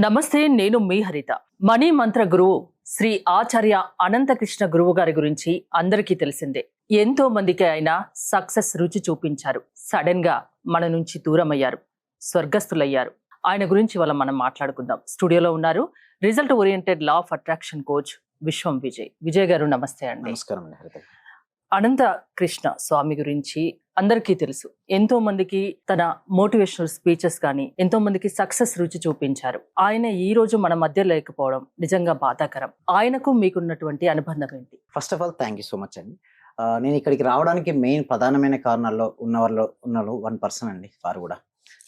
నమస్తే, నేను మీ హరిత. మనీ మంత్ర గురువు శ్రీ ఆచార్య అనంతకృష్ణ గురువు గారి గురించి అందరికీ తెలిసిందే. ఎంతో మందికి ఆయన సక్సెస్ రుచి చూపించారు. సడన్ గా మన నుంచి దూరమయ్యారు, స్వర్గస్థులయ్యారు. ఆయన గురించి వాళ్ళ మనం మాట్లాడుకుందాం. స్టూడియోలో ఉన్నారు result oriented law of attraction coach విశ్వం విజయ్. విజయ్ గారు నమస్తే అండి. నమస్కారం హరిత. అనంత కృష్ణ స్వామి గురించి అందరికీ తెలుసు. ఎంతో మందికి తన మోటివేషనల్ స్పీచెస్ కానీ ఎంతో మందికి సక్సెస్ రుచి చూపించారు. ఆయన ఈ రోజు మన మధ్య లేకపోవడం నిజంగా బాధాకరం. ఆయనకు మీకున్నటువంటి అనుబంధం ఏంటి? First of all thank you so much అండి. నేను ఇక్కడికి రావడానికి మెయిన్ ప్రధానమైన కారణాల్లో ఉన్న 1% అండి వారు కూడా.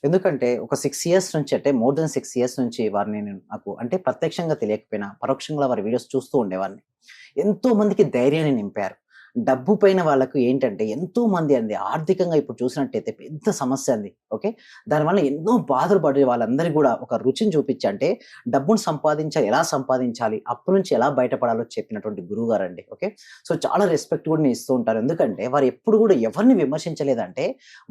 ఎందుకంటే ఒక 6 years నుంచి, అంటే మోర్ దెన్ 6 years నుంచి వారిని నాకు అంటే ప్రత్యక్షంగా తెలియకపోయినా పరోక్షంగా వారి వీడియోస్ చూస్తూ ఉండేవాడిని. ఎంతో మందికి ధైర్యాన్ని నింపారు. డబ్బు పైన వాళ్ళకు ఏంటంటే ఎంతో మంది అండి ఆర్థికంగా ఇప్పుడు చూసినట్టయితే పెద్ద సమస్య అంది. ఓకే, దానివల్ల ఎన్నో బాధలు పడే వాళ్ళందరికీ కూడా ఒక రుచిని చూపించి, అంటే డబ్బును సంపాదించాలి, ఎలా సంపాదించాలి, అప్పు నుంచి ఎలా బయటపడాలో చెప్పినటువంటి గురువు గారు అండి. ఓకే, సో చాలా రెస్పెక్ట్ కూడా ఇస్తూ ఉంటారు. ఎందుకంటే వారు ఎప్పుడు కూడా ఎవరిని విమర్శించలేదంటే,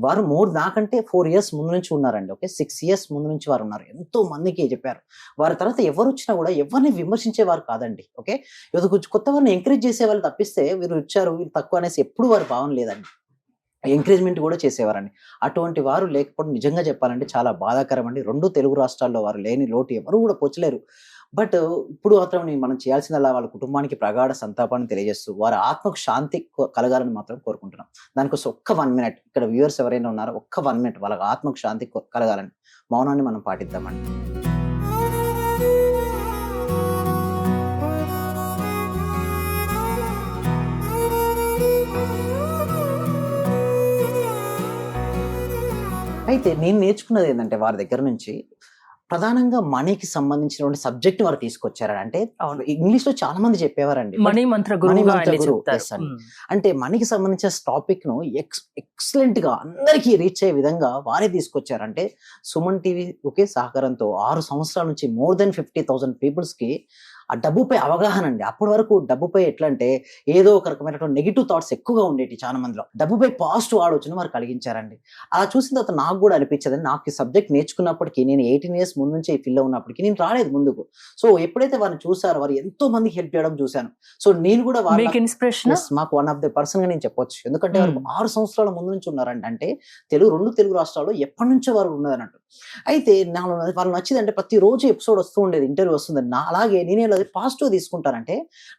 వారు నాకంటే 4 years ముందు నుంచి ఉన్నారండి. ఓకే, 6 years ముందు నుంచి వారు ఉన్నారు. ఎంతో మందికి చెప్పారు. వారి తర్వాత ఎవరు వచ్చినా కూడా ఎవరిని విమర్శించేవారు కాదండి. ఓకే, ఏదో కొంచెం కొత్త వారిని ఎంకరేజ్ చేసే వాళ్ళు తప్పిస్తే వీరు వచ్చారు వీళ్ళు తక్కువ అనేసి ఎప్పుడు వారి భావన లేదండి. ఎంకరేజ్మెంట్ కూడా చేసేవారండి. అటువంటి వారు లేకపోవడం నిజంగా చెప్పాలంటే చాలా బాధాకరం అండి. 2 తెలుగు రాష్ట్రాల్లో వారు లేని లోటు ఎవరు కూడా పోచలేరు. బట్ ఇప్పుడు మాత్రం మనం చేయాల్సిందల్లా వాళ్ళ కుటుంబానికి ప్రగాఢ సంతాపాన్ని తెలియజేస్తూ వారి ఆత్మకు శాంతి కలగాలని మాత్రం కోరుకుంటున్నాం. దానికోసం ఒక్క 1 minute ఇక్కడ వ్యూవర్స్ ఎవరైనా ఉన్నారో ఒక్క 1 minute వాళ్ళ ఆత్మకు శాంతి కలగాలని మౌనాన్ని మనం పాటిద్దామండి. అయితే నేను నేర్చుకున్నది ఏంటంటే వారి దగ్గర నుంచి ప్రధానంగా మనీకి సంబంధించినటువంటి సబ్జెక్ట్ వారు తీసుకొచ్చారు. అంటే ఇంగ్లీష్ లో చాలా మంది చెప్పేవారండి మనీ మంత్ర గురువు. అంటే మనీకి సంబంధించిన టాపిక్ ను ఎక్సలెంట్ గా అందరికీ రీచ్ అయ్యే విధంగా వారే తీసుకొచ్చారు. అంటే సుమన్ టీవీ ఒకే సహకారంతో 6 సంవత్సరాల నుంచి మోర్ దెన్ 50,000 పీపుల్స్ కి ఆ డబ్బుపై అవగాహన అండి. అప్పటి వరకు డబ్బుపై ఎట్లా అంటే ఏదో ఒక రకమైనటువంటి నెగిటివ్ థాట్స్ ఎక్కువగా ఉండేవి చాలా మందిలో. డబ్బుపై పాజిటివ్ ఆలోచన వారు కలిగించారండి. అలా చూసిన తర్వాత నాకు కూడా అనిపించదు, నాకు ఈ సబ్జెక్ట్ నేర్చుకున్నప్పటికీ నేను 18 years ముందు నుంచి ఈ ఫీల్డ్ లో ఉన్నప్పటికీ నేను రాలేదు ముందుకు. సో ఎప్పుడైతే వారిని చూసారో వారు ఎంతో మందికి హెల్ప్ చేయడం చూశాను. సో నేను కూడా మాకు వన్ ఆఫ్ ద పర్సన్ గా నేను చెప్పొచ్చు. ఎందుకంటే వారు 6 సంవత్సరాల ముందు నుంచి ఉన్నారండి. అంటే 2 తెలుగు రాష్ట్రాల్లో ఎప్పటి నుంచో వారు ఉన్నది అన్నట్టు. అయితే వాళ్ళు నచ్చిందంటే ప్రతిరోజు ఎపిసోడ్ వస్తూ ఉండేది, ఇంటర్వ్యూ వస్తుంది. అలాగే నేను పాజిటివ్ తీసుకుంటానంటే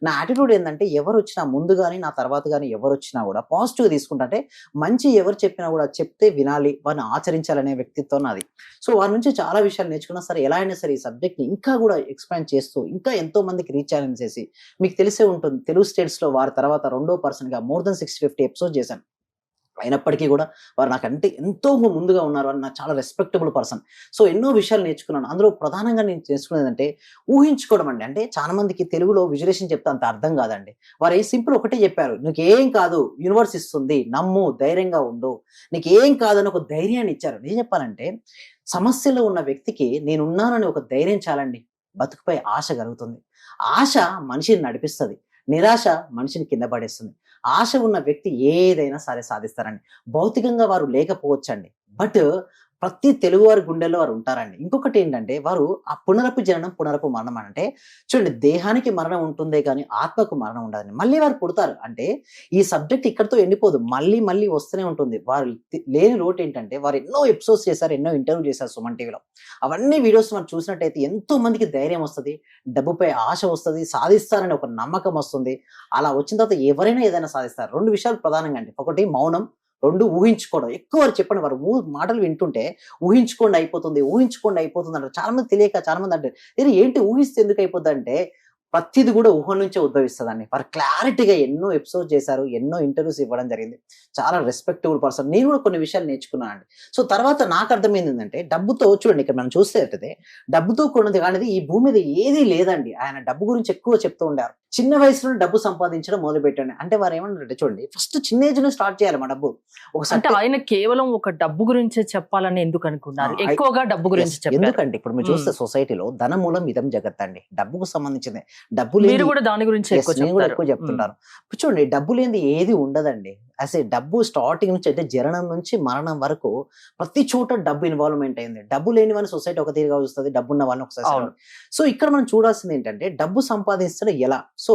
నా యాటిట్యూడ్ ఏంటంటే ఎవరు వచ్చినా ముందు కానీ నా తర్వాత కానీ ఎవరు వచ్చినా కూడా పాజిటివ్ తీసుకుంటా. అంటే మంచి ఎవరు చెప్పినా కూడా చెప్తే వినాలి, వారిని ఆచరించాలనే వ్యక్తిత్వం నాది. సో వారి నుంచి చాలా విషయాలు నేర్చుకున్నా సరే, ఎలా అయినా సరే ఈ సబ్జెక్ట్ ని ఇంకా కూడా ఎక్స్పాండ్ చేస్తూ ఇంకా ఎంతో మందికి రీచ్ ఛాలెంజ్ చేసి, మీకు తెలిసే ఉంటుంది తెలుగు స్టేట్స్ లో వారి తర్వాత 2వ పర్సన్ గా మోర్ దెన్ 650 ఎపిసోడ్ చేశాను. అయినప్పటికీ కూడా వారు నాకంటే ఎంతో ముందుగా ఉన్నారు. అని నాకు చాలా రెస్పెక్టబుల్ పర్సన్. సో ఎన్నో విషయాలు నేర్చుకున్నాను. అందులో ప్రధానంగా నేను నేర్చుకునేది అంటే ఊహించుకోవడం అండి. అంటే చాలా మందికి తెలుగులో విజులేషన్ చెప్తే అంత అర్థం కాదండి. వారు సింపుల్ ఒకటే చెప్పారు, నీకు ఏం కాదు, యూనివర్స్ ఇస్తుంది, నమ్ము, ధైర్యంగా ఉండు, నీకు ఏం కాదని ఒక ధైర్యాన్ని ఇచ్చారు. ఏం చెప్పాలంటే సమస్యలో ఉన్న వ్యక్తికి నేనున్నానని ఒక ధైర్యం చాలండి, బతుకుపై ఆశ కలుగుతుంది. ఆశ మనిషిని నడిపిస్తుంది, నిరాశ మనిషిని కింద పడేస్తుంది. ఆశ ఉన్న వ్యక్తి ఏదైనా సరే సాధిస్తారండి. భౌతికంగా వారు లేకపోవచ్చండి, బట్ ప్రతి తెలుగువారి గుండెల్లో వారు ఉంటారండి. ఇంకొకటి ఏంటంటే వారు ఆ పునరపు జననం పునరపు మరణం అంటే చూడండి, దేహానికి మరణం ఉంటుందే కానీ ఆత్మకు మరణం ఉండదండి. మళ్ళీ వారు పుడతారు. అంటే ఈ సబ్జెక్ట్ ఇక్కడితో ఎండిపోదు, మళ్ళీ మళ్ళీ వస్తూనే ఉంటుంది. వారు లేని లోటు ఏంటంటే వారు ఎన్నో ఎపిసోడ్స్ చేశారు, ఎన్నో ఇంటర్వ్యూ చేశారు సుమన్ టీవీలో. అవన్నీ వీడియోస్ మనం చూసినట్టయితే ఎంతో మందికి ధైర్యం వస్తుంది, డబ్బుపై ఆశ వస్తుంది, సాధిస్తారని ఒక నమ్మకం వస్తుంది. అలా వచ్చిన తర్వాత ఎవరైనా ఏదైనా సాధిస్తారు. 2 విషయాలు ప్రధానంగా అండి. ఒకటి మౌనం, 2 ఊహించుకోవడం. ఎక్కువ వారు చెప్పండి, వారు మాటలు వింటుంటే ఊహించుకోండి అయిపోతుంది అంటారు. చాలా మంది తెలియక చాలా మంది అంటారు, ఏంటి ఊహిస్తే ఎందుకు అయిపోద్ది అంటే ప్రతిది కూడా ఊహ నుంచే ఉద్భవిస్తుందండి. వారు క్లారిటీగా ఎన్నో ఎపిసోడ్ చేశారు, ఎన్నో ఇంటర్వ్యూస్ ఇవ్వడం జరిగింది. చాలా రెస్పెక్టబుల్ పర్సన్. నేను కూడా కొన్ని విషయాలు నేర్చుకున్నాను అండి. సో తర్వాత నాకు అర్థమైంది ఏంటంటే డబ్బుతో చూడండి, ఇక్కడ మనం చూస్తే డబ్బుతో కొన్నది కానీ ఈ భూమి మీద ఏదీ లేదండి. ఆయన డబ్బు గురించి ఎక్కువ చెప్తూ ఉండారు. చిన్న వయసులో డబ్బు సంపాదించడం మొదలు పెట్టండి. అంటే వారు ఏమన్నారంటే చూడండి, ఫస్ట్ చిన్న ఏజ్ లో స్టార్ట్ చేయాలి మా డబ్బు. అంటే ఆయన కేవలం ఒక డబ్బు గురించే చెప్పాలని ఎందుకు అనుకున్నారు? ఎక్కువగా డబ్బు గురించి ఎందుకంటే ఇప్పుడు మీరు చూస్తే సొసైటీలో ధనమూలం ఇదం జగత్ అండి. డబ్బుకు సంబంధించింది. డబ్బు మీరు కూడా దాని గురించి ఎక్కువ చెప్తుంటారు. చూడండి, డబ్బు లేనిది ఏది ఉండదండి. అసలు డబ్బు స్టార్టింగ్ నుంచి అంటే జననం నుంచి మరణం వరకు ప్రతి చోట డబ్బు ఇన్వాల్వ్మెంట్ అయింది. డబ్బు లేని వాళ్ళని సొసైటీ ఒక తీరుగా చూస్తుంది, డబ్బు ఉన్న వాళ్ళని ఒకసారి. అవును. సో ఇక్కడ మనం చూడాల్సింది ఏంటంటే డబ్బు సంపాదించడం ఎలా. సో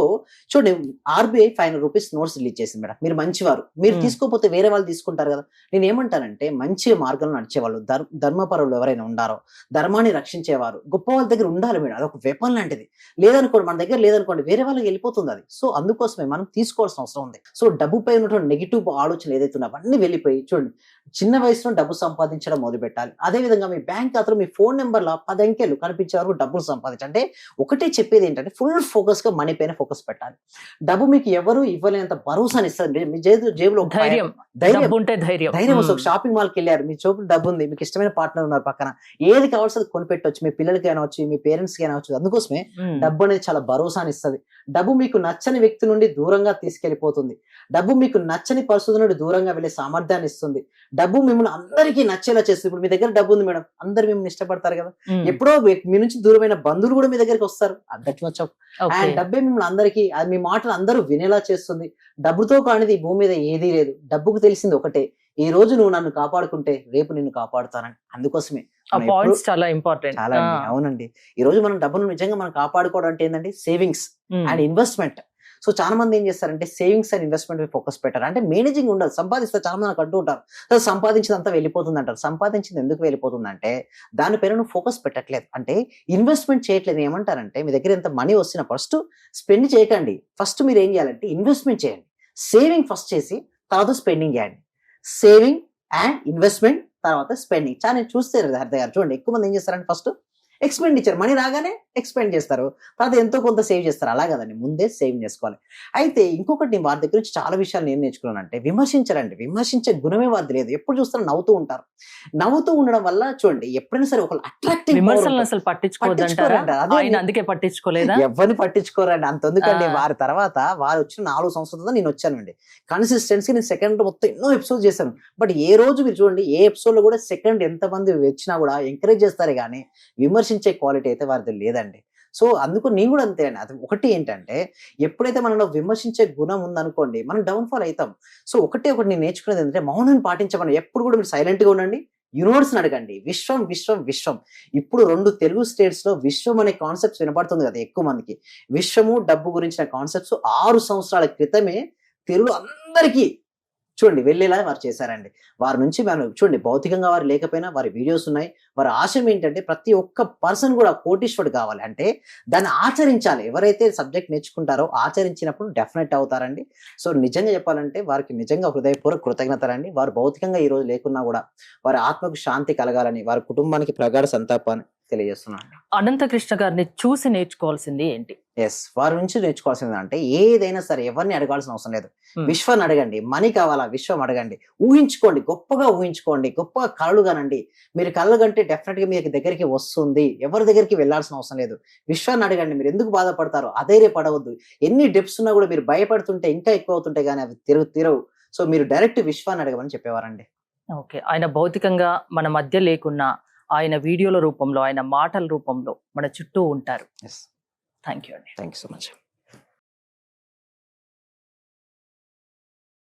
చూడండి, ఆర్బీఐ 500 రూపీస్ నోట్స్ రిలీజ్ చేసింది మేడం. మీరు మంచివారు, మీరు తీసుకోకపోతే వేరే వాళ్ళు తీసుకుంటారు కదా. నేను ఏమంటానంటే మంచి మార్గంలో నడిచేవాళ్ళు, ధర్మపరులు ఎవరైనా ఉండారో, ధర్మాన్ని రక్షించేవారు గొప్ప వాళ్ళ దగ్గర ఉండాలి మేడం. అదొక వెపన్ లాంటిది. లేదనుకోండి, మన దగ్గర లేదనుకోండి, వేరే వాళ్ళకి వెళ్ళిపోతుంది అది. సో అందుకోసమే మనం తీసుకోవాల్సిన అవసరం ఉంది. సో డబ్బుపై ఉన్నటువంటి నెగిటివ్ ఆలోచనలు ఏదైతే ఉన్నాయో అవన్నీ వెళ్ళిపోయి చూడండి, చిన్న వయసులో డబ్బు సంపాదించడం మొదలు పెట్టాలి. అదే విధంగా మీ బ్యాంక్ ఖాతాలో మీ ఫోన్ నెంబర్ లో 10 అంకెలు కనిపించే వరకు డబ్బులు సంపాదించాలి. అంటే ఒకటే చెప్పేది ఏంటంటే ఫుల్ ఫోకస్ గా మనీ పైన ఫోకస్ పెట్టాలి. డబ్బు మీకు ఎవరు ఇవ్వలేనంత భరోసాని ఇస్తుంది. మీ జేబులో ఒక ధైర్యం ధైర్యం ఉంటే ధైర్యం. ధైర్యం వస్తుంది. ఒక షాపింగ్ మాల్కి వెళ్ళారు, మీ చోపు డబ్బు ఉంది, మీకు ఇష్టమైన పార్ట్నర్ ఉన్నారు పక్కన, ఏది కావాల్సి అది కొనిపెట్టవచ్చు. మీ పిల్లలకి అనవచ్చు, మీ పేరెంట్స్ కి అనవచ్చు. అందుకోసమే డబ్బు అనేది చాలా భరోసాని ఇస్తుంది. డబ్బు మీకు నచ్చని వ్యక్తి నుండి దూరంగా తీసుకెళ్లిపోతుంది. డబ్బు మీకు నచ్చని పరిస్థితుల నుండి దూరంగా వెళ్ళే సామర్థ్యాన్ని ఇస్తుంది. డబ్బు మిమ్మల్ని అందరికీ నచ్చేలా చేస్తుంది. ఇప్పుడు మీ దగ్గర డబ్బు ఉంది మేడం, అందరు మిమ్మల్ని ఇష్టపడతారు కదా. ఎప్పుడో మీ నుంచి దూరమైన బంధువులు కూడా మీ దగ్గరికి వస్తారు. దట్ మచ్ ఆఫ్ అండ్ డబ్బే మిమ్మల్ని అందరికీ, అది మీ మాటలు అందరూ వినేలా చేస్తుంది. డబ్బుతో కానిది ఈ భూమి మీద ఏదీ లేదు. డబ్బుకు తెలిసింది ఒకటే, ఈ రోజు నువ్వు నన్ను కాపాడుకుంటే రేపు నిన్ను కాపాడుతానని. అందుకోసమే చాలా ఇంపార్టెంట్. చాలా అవునండి. ఈ రోజు మనం డబ్బును నిజంగా మనం కాపాడుకోవడం అంటే ఏంటంటే సేవింగ్స్ అండ్ ఇన్వెస్ట్మెంట్. సో చాలా మంది ఏం చేస్తారంటే సేవింగ్స్ అండ్ ఇన్వెస్ట్మెంట్ ఫోకస్ పెట్టారు. అంటే మేనేజింగ్ ఉండదు. సంపాదిస్తారు, చాలా మంది నాకు అంటూ ఉంటారు, సంపాదించిందంతా వెళ్ళిపోతుంది అంటారు. సంపాదించింది ఎందుకు వెళ్ళిపోతుంది అంటే దానిపైన నువ్వు ఫోకస్ పెట్టట్లేదు, అంటే ఇన్వెస్ట్మెంట్ చేయట్లేదు. ఏమంటారంటే మీ దగ్గర ఎంత మనీ వచ్చినా ఫస్ట్ స్పెండ్ చేయకండి. ఫస్ట్ మీరు ఏం చేయాలంటే ఇన్వెస్ట్మెంట్ చేయండి. సేవింగ్ ఫస్ట్ చేసి తర్వాత స్పెండింగ్ చేయండి. సేవింగ్ అండ్ ఇన్వెస్ట్మెంట్ తర్వాత స్పెండింగ్. చాలా నేను చూస్తే హరిత గారు చూడండి, ఎక్కువ మంది ఏం చేస్తారంటే ఫస్ట్ ఎక్స్పెండిచర్, మనీ రాగానే ఎక్స్పెండ్ చేస్తారు, తర్వాత ఎంతో కొంత సేవ్ చేస్తారు. అలా కదండి, ముందే సేవ్ చేసుకోవాలి. అయితే ఇంకొకటి నేను వారి దగ్గర నుంచి చాలా విషయాలు నేను నేర్చుకున్నానంటే విమర్శించరండి. విమర్శించే గుణమే వారిది లేదు. ఎప్పుడు చూస్తారో నవ్వుతూ ఉంటారు. నవ్వుతూ ఉండడం వల్ల చూడండి ఎప్పుడైనా సరే ఒక అట్రాక్టివ్ విమర్శలను అసలు పట్టించుకోదంటారా? ఆయన అందుకే పట్టించుకోలేదా? ఎవరిని పట్టించుకోరండి. అంతెందుకండి, వారి తర్వాత వారు వచ్చిన 4 సంవత్సరాలతో నేను వచ్చానండి. కన్సిస్టెన్సీ నేను సెకండ్ మొత్తం ఎన్నో ఎపిసోడ్ చేశాను. బట్ ఏ రోజు మీరు చూడండి, ఏ ఎపిసోడ్ లో కూడా సెకండ్ ఎంతమంది వచ్చినా కూడా ఎంకరేజ్ చేస్తారు కానీ విమర్శించే క్వాలిటీ అయితే వారిది లేదండి. సో అందుకు నేను కూడా అంతే అండి. అది ఒకటి ఏంటంటే ఎప్పుడైతే మనలో విమర్శించే గుణం ఉందనుకోండి మనం డౌన్ ఫాల్ అవుతాం. సో ఒకటి నేను నేర్చుకునేది ఏంటంటే మౌనాన్ని పాటించమని. ఎప్పుడు కూడా మీరు సైలెంట్ గా ఉండండి, యూనివర్స్ అడగండి. విశ్వం విశ్వం విశ్వం. ఇప్పుడు 2 తెలుగు స్టేట్స్ లో విశ్వం అనే కాన్సెప్ట్స్ వినపడుతుంది కదా ఎక్కువ మందికి. విశ్వము డబ్బు గురించిన కాన్సెప్ట్స్ 6 సంవత్సరాల క్రితమే తెలుగు అందరికీ చూడండి వెళ్ళేలా వారు చేశారండి. వారి నుంచి మనం చూడండి భౌతికంగా వారు లేకపోయినా వారి వీడియోస్ ఉన్నాయి. వారి ఆశయం ఏంటంటే ప్రతి ఒక్క పర్సన్ కూడా కోటీశ్వరుడు కావాలి, అంటే దాన్ని ఆచరించాలి. ఎవరైతే సబ్జెక్ట్ నేర్చుకుంటారో ఆచరించినప్పుడు డెఫినెట్ అవుతారండి. సో నిజంగా చెప్పాలంటే వారికి నిజంగా హృదయపూర్వక కృతజ్ఞతలండి. వారు భౌతికంగా ఈ రోజు లేకున్నా కూడా వారి ఆత్మకు శాంతి కలగాలని, వారి కుటుంబానికి ప్రగాఢ సంతాపాన్ని తెలియజేస్తున్నాను. అనంతకృష్ణ గారిని చూసి నేర్చుకోవాల్సింది ఏంటి? వారి నుంచి నేర్చుకోవాల్సింది అంటే ఏదైనా సరే ఎవరిని అడగాల్సిన అవసరం లేదు. విశ్వాన్ని అడగండి. మనీ కావాలా, విశ్వం అడగండి. ఊహించుకోండి, గొప్పగా ఊహించుకోండి, గొప్పగా కళలు కనండి. మీరు కళలు కంటే డెఫినెట్ గా మీకు దగ్గరికి వస్తుంది. ఎవరి దగ్గరికి వెళ్లాల్సిన అవసరం లేదు. విశ్వాన్ని అడగండి. మీరు ఎందుకు బాధపడతారు, అధైర్యపడవద్దు. ఎన్ని డెప్స్ ఉన్నా కూడా మీరు భయపడుతుంటే ఇంకా ఎక్కువ అవుతుంటే కానీ అవి తిరవు. సో మీరు డైరెక్ట్ విశ్వాన్ని అడగమని చెప్పేవారండి. ఓకే, ఆయన భౌతికంగా మన మధ్య లేకున్నా ఆయన వీడియోల రూపంలో, ఆయన మాటల రూపంలో మన చుట్టూ ఉంటారు. థ్యాంక్ యూ అండి. Thank you so much.